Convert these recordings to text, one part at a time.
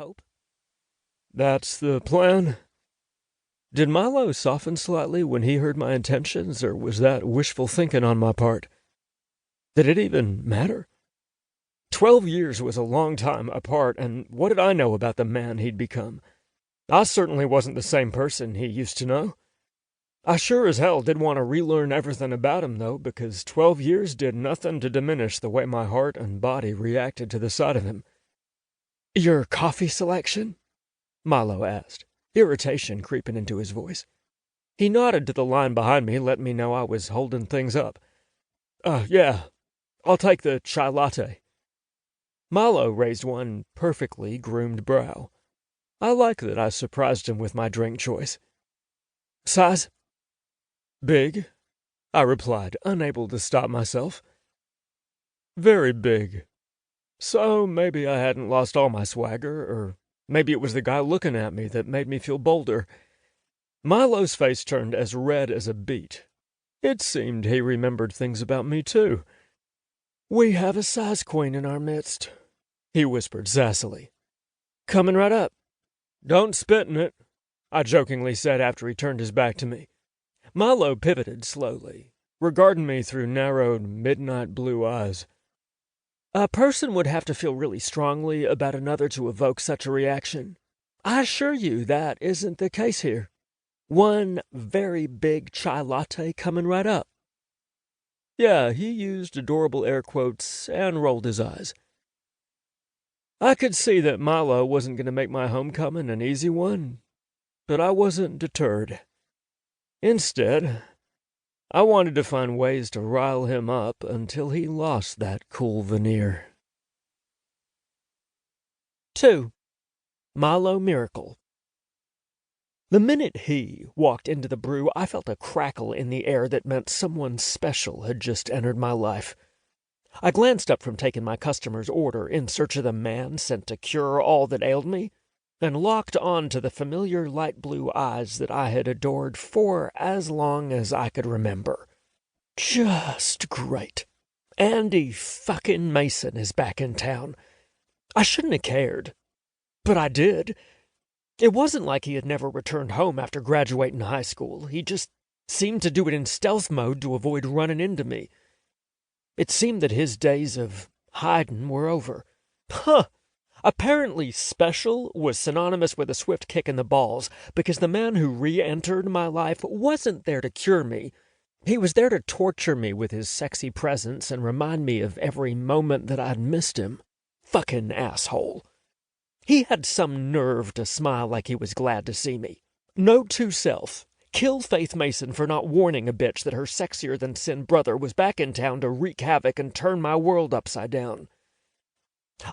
hope. That's the plan? Did Milo soften slightly when he heard my intentions, or was that wishful thinking on my part? Did it even matter? 12 years was a long time apart, and what did I know about the man he'd become? I certainly wasn't the same person he used to know. I sure as hell did want to relearn everything about him, though, because 12 years did nothing to diminish the way my heart and body reacted to the sight of him. "Your coffee selection?" Milo asked, irritation creeping into his voice. He nodded to the line behind me, letting me know I was holding things up. Yeah, I'll take the chai latte." Milo raised one perfectly groomed brow. I like that I surprised him with my drink choice. "Size?" "Big," I replied, unable to stop myself. "Very big. So maybe I hadn't lost all my swagger, or maybe it was the guy looking at me that made me feel bolder." Milo's face turned as red as a beet. It seemed he remembered things about me, too. "We have a size queen in our midst," he whispered sassily. "Coming right up." "Don't spit in it," I jokingly said after he turned his back to me. Milo pivoted slowly, regarding me through narrowed, midnight blue eyes. "A person would have to feel really strongly about another to evoke such a reaction. I assure you that isn't the case here. One very big chai latte coming right up." Yeah, he used adorable air quotes and rolled his eyes. I could see that Milo wasn't going to make my homecoming an easy one, but I wasn't deterred. Instead, I wanted to find ways to rile him up until he lost that cool veneer. 2. Milo Miracle. The minute he walked into the brew, I felt a crackle in the air that meant someone special had just entered my life. I glanced up from taking my customer's order in search of the man sent to cure all that ailed me, and locked on to the familiar light blue eyes that I had adored for as long as I could remember. Just great. Andy fucking Mason is back in town. I shouldn't have cared, but I did. It wasn't like he had never returned home after graduating high school. He just seemed to do it in stealth mode to avoid running into me. It seemed that his days of hiding were over. Apparently special was synonymous with a swift kick in the balls, because the man who re-entered my life wasn't there to cure me. He was there to torture me with his sexy presence and remind me of every moment that I'd missed him. Fucking asshole. He had some nerve to smile like he was glad to see me. Note to self: kill Faith Mason for not warning a bitch that her sexier-than-sin brother was back in town to wreak havoc and turn my world upside down.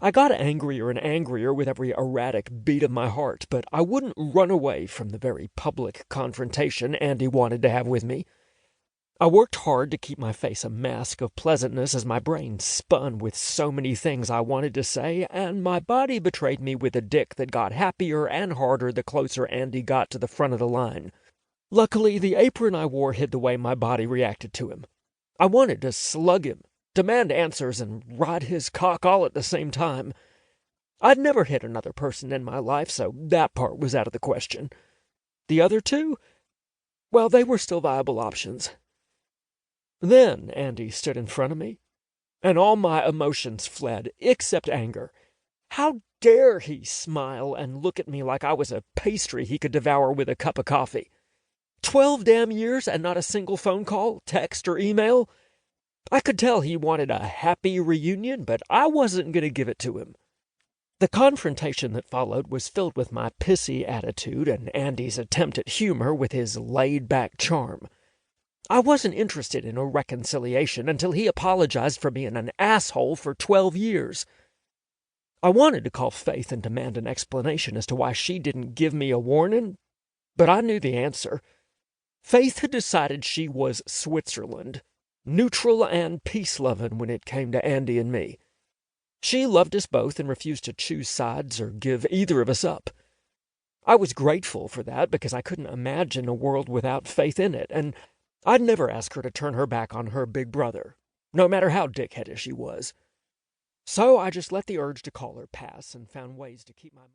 I got angrier and angrier with every erratic beat of my heart, but I wouldn't run away from the very public confrontation Andy wanted to have with me. I worked hard to keep my face a mask of pleasantness as my brain spun with so many things I wanted to say, and my body betrayed me with a dick that got happier and harder the closer Andy got to the front of the line. Luckily, the apron I wore hid the way my body reacted to him. I wanted to slug him, demand answers, and ride his cock all at the same time. I'd never hit another person in my life, so that part was out of the question. The other two? Well, they were still viable options. Then Andy stood in front of me, and all my emotions fled, except anger. How dare he smile and look at me like I was a pastry he could devour with a cup of coffee? 12 damn years and not a single phone call, text, or email? I could tell he wanted a happy reunion, but I wasn't going to give it to him. The confrontation that followed was filled with my pissy attitude and Andy's attempt at humor with his laid-back charm. I wasn't interested in a reconciliation until he apologized for being an asshole for 12 years. I wanted to call Faith and demand an explanation as to why she didn't give me a warning, but I knew the answer. Faith had decided she was Switzerland, neutral and peace-loving when it came to Andy and me. She loved us both and refused to choose sides or give either of us up. I was grateful for that because I couldn't imagine a world without Faith in it, and I'd never ask her to turn her back on her big brother, no matter how dickheadish she was. So I just let the urge to call her pass and found ways to keep my